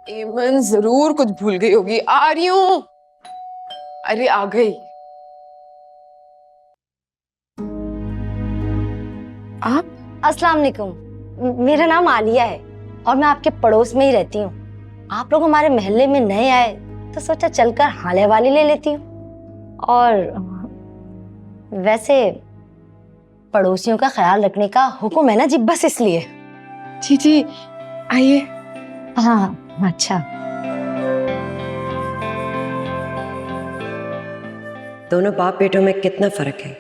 एमन जरूर कुछ भूल गई होगी। आ रही हूँ। अरे आ गई। आप? अस्सलाम वालेकुम। मेरा नाम आलिया है और मैं आपके पड़ोस में ही रहती हूँ। आप लोग हमारे मोहल्ले में नए आए तो सोचा चलकर हाले वाली ले लेती हूँ। और वैसे पड़ोसियों का ख्याल रखने का हुक्म है ना जी, बस इसलिए। जी जी, आइए। हाँ अच्छा। दोनों बाप बेटों में कितना फर्क है।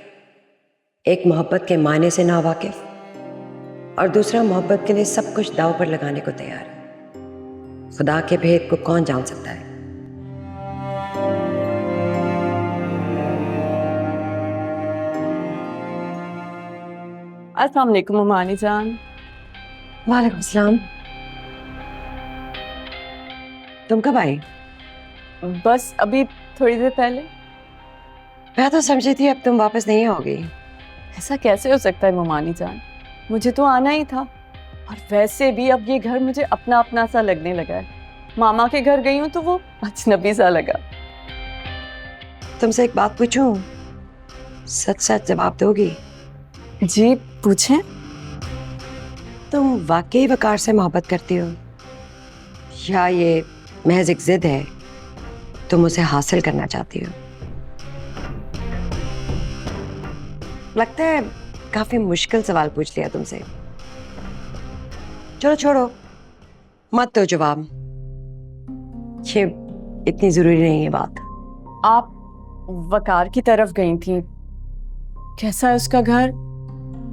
एक मोहब्बत के मायने से ना वाकिफ और दूसरा मोहब्बत के लिए सब कुछ दांव पर लगाने को तैयार है। खुदा के भेद को कौन जान सकता है। अस्सलाम वालेकुम ममानी जान। वालेकुम सलाम। तुम कब आई? बस अभी थोड़ी देर पहले। मैं तो समझी थी अब तुम वापस नहीं आओगी। ऐसा कैसे हो सकता है ममानी जान, मुझे तो आना ही था। और वैसे भी अब ये घर मुझे अपना अपना सा लगने लगा है। मामा के घर गई हूँ तो वो अजनबी सा लगा। तुमसे एक बात पूछूं, सच सच जवाब दोगी? जी पूछें। तुम वाकई वकार से मोहब्बत करती हो या ये महज एक जिद है, तुम उसे हासिल करना चाहती हो? लगता है काफी मुश्किल सवाल पूछ लिया तुमसे। चलो छोड़ो, मत दो जवाब, ये इतनी जरूरी नहीं है बात। आप वकार की तरफ गई थी, कैसा है उसका घर?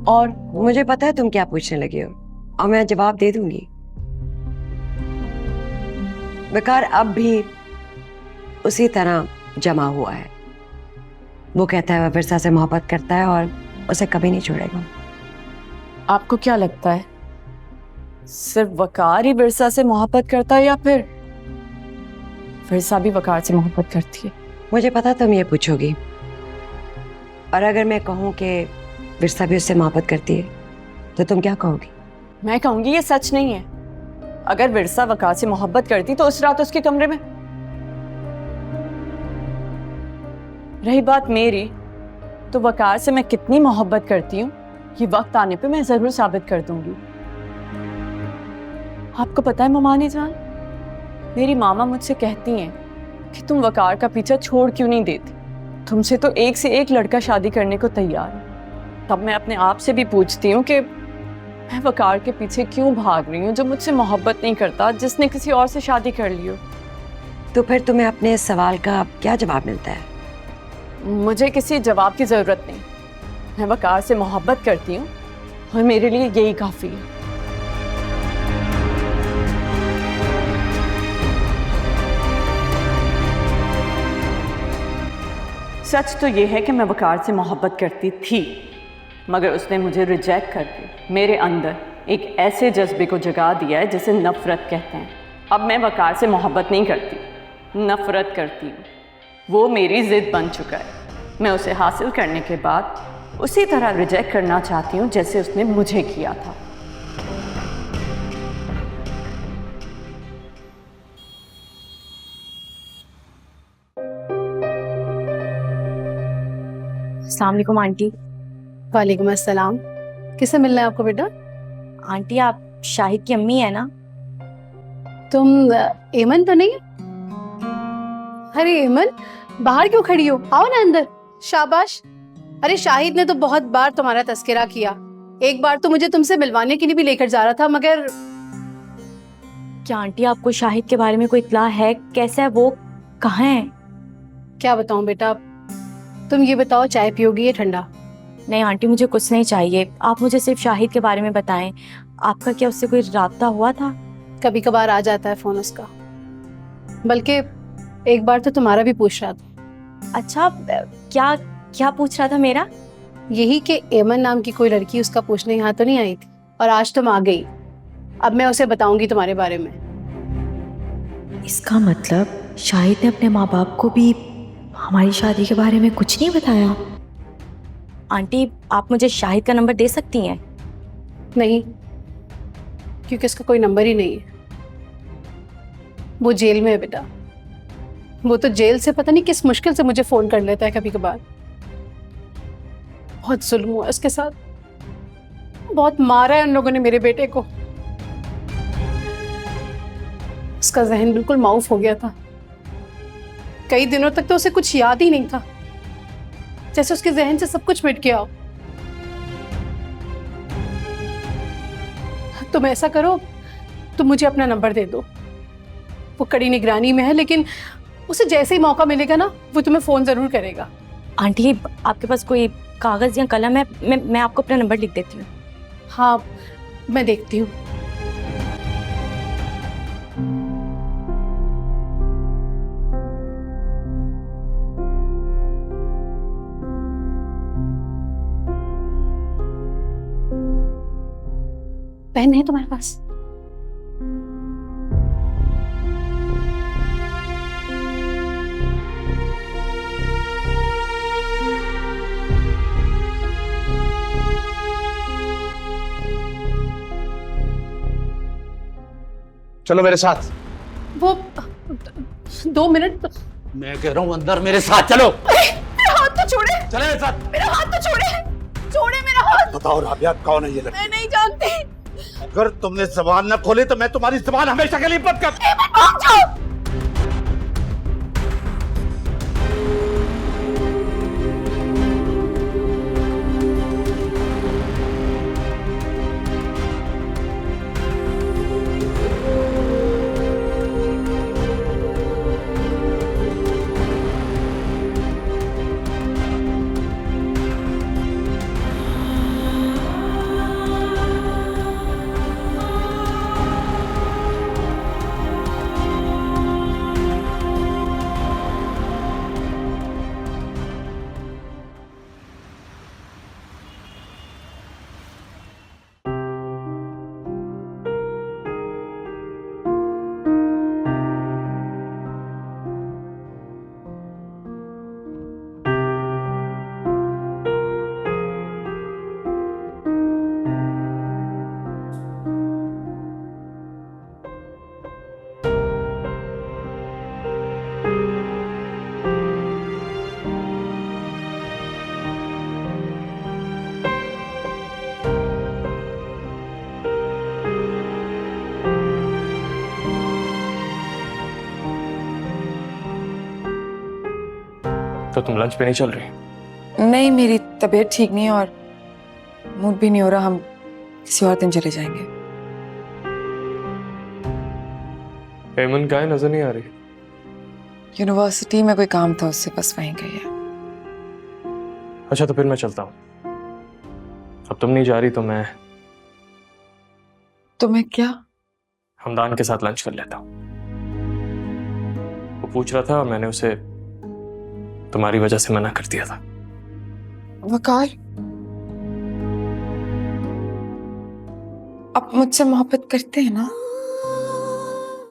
और मुझे पता है तुम क्या पूछने लगी हो और मैं जवाब दे दूंगी। वकार अब भी उसी तरह जमा हुआ है। वो कहता है वह विरसा से मोहब्बत करता है और उसे कभी नहीं छोड़ेगा। आपको क्या लगता है, सिर्फ वकार ही विरसा से मोहब्बत करता है या फिर विरसा भी वकार से मोहब्बत करती है? मुझे पता तुम ये पूछोगी, और अगर मैं कहूँ कि विरसा भी उससे मोहब्बत करती है तो तुम क्या कहोगी? मैं कहूंगी ये सच नहीं है। अगर विरसा वकार से मोहब्बत करती तो उस रात उसके कमरे में। रही बात मेरी, तो वकार से मैं कितनी मोहब्बत करती हूँ ये वक्त आने पे मैं जरूर साबित कर दूंगी। आपको पता है ममानी जान, मेरी मामा मुझसे कहती हैं कि तुम वकार का पीछा छोड़ क्यों नहीं देती, तुमसे तो एक से एक लड़का शादी करने को तैयार है। तब मैं अपने आप से भी पूछती हूँ कि मैं वकार के पीछे क्यों भाग रही हूँ जो मुझसे मोहब्बत नहीं करता, जिसने किसी और से शादी कर ली हो। तो फिर तुम्हें अपने इस सवाल का क्या जवाब मिलता है? मुझे किसी जवाब की जरूरत नहीं। मैं वकार से मोहब्बत करती हूँ और मेरे लिए यही काफी है। सच तो ये है कि मैं वकार से मोहब्बत करती थी, मगर उसने मुझे रिजेक्ट करके मेरे अंदर एक ऐसे जज्बे को जगा दिया है जिसे नफरत कहते हैं। अब मैं वकार से मोहब्बत नहीं करती, नफरत करती हूँ। वो मेरी जिद बन चुका है। मैं उसे हासिल करने के बाद उसी तरह रिजेक्ट करना चाहती हूँ जैसे उसने मुझे किया था। अस्सलाम वालेकुम आंटी। वालेकुम अस्सलाम। किससे मिलना है आपको बेटा? आंटी आप शाहिद की अम्मी है ना? तुम एमन तो नहीं? अरे एमन, बाहर क्यों खड़ी हो? आओ ना अंदर। शाबाश। अरे शाहिद ने तो बहुत बार तुम्हारा तस्करा किया। एक बार तो मुझे तुमसे मिलवाने के लिए भी लेकर जा रहा था, मगर क्या आंटी आपको शाहिद के बारे में कोई इत्तला है? कैसा है वो, कहाँ है? क्या बताऊं बेटा। तुम ये बताओ, चाय पियोगी या ठंडा? नहीं आंटी मुझे कुछ नहीं चाहिए, आप मुझे सिर्फ शाहिद के बारे में बताएं। आपका क्या उससे कोई राब्ता हुआ था? कभी कभार आ जाता है फोन उसका, बल्कि एक बार तो तुम्हारा भी पूछ रहा था। अच्छा क्या क्या पूछ रहा था मेरा? यही कि एमन नाम की कोई लड़की उसका पूछने यहाँ तो नहीं आई थी, और आज तुम आ गई। अब मैं उसे बताऊंगी तुम्हारे बारे में। इसका मतलब शाहिद ने अपने माँ बाप को भी हमारी शादी के बारे में कुछ नहीं बताया? आंटी आप मुझे शाहिद का नंबर दे सकती हैं? नहीं, क्योंकि उसका कोई नंबर ही नहीं है। वो जेल में है बेटा। वो तो जेल से पता नहीं किस मुश्किल से मुझे फोन कर लेता है कभी कभार। बहुत जुल्म हुआ उसके साथ, बहुत मारा है उन लोगों ने मेरे बेटे को। उसका जहन बिल्कुल माउफ हो गया था। कई दिनों तक तो उसे कुछ याद ही नहीं था, जैसे उसके जहन से सब कुछ मिट गया हो। तुम ऐसा करो, तुम मुझे अपना नंबर दे दो। वो कड़ी निगरानी में है, लेकिन उसे जैसे ही मौका मिलेगा ना, वो तुम्हें फोन जरूर करेगा। आंटी, आपके पास कोई कागज या कलम है? मैं आपको अपना नंबर लिख देती हूँ। हाँ, मैं देखती हूँ। पेन है तुम्हारे पास? चलो मेरे साथ। वो 2 मिनट। मैं कह रहा हूँ अंदर मेरे साथ चलो। मेरा हाथ तो छोड़े। चले मेरे साथ। मेरा हाथ तो छोड़े। छोड़े मेरा हाथ। बताओ राबिया, कौन है ये लड़की? मैं नहीं जानती। अगर तुमने जबान न खोली तो मैं तुम्हारी जबान हमेशा के लिए बंद कर। भाग जाओ। तो तुम लंच पे नहीं चल रही? नहीं, मेरी तबीयत ठीक नहीं है और मूड भी नहीं हो रहा। हम किसी और दिन चले जाएंगे। एमन का नजर नहीं आ रही। यूनिवर्सिटी में कोई काम था उससे, बस वहीं गई है। अच्छा, तो फिर मैं चलता हूँ। अब तुम नहीं जा रही तो मैं तुम्हें क्या? हमदान के साथ लंच कर लेता हूँ। वो पूछ रहा था और मैंने उसे तुम्हारी वजह से मना कर दिया था। वकार, आप मुझसे मोहब्बत करते हैं ना?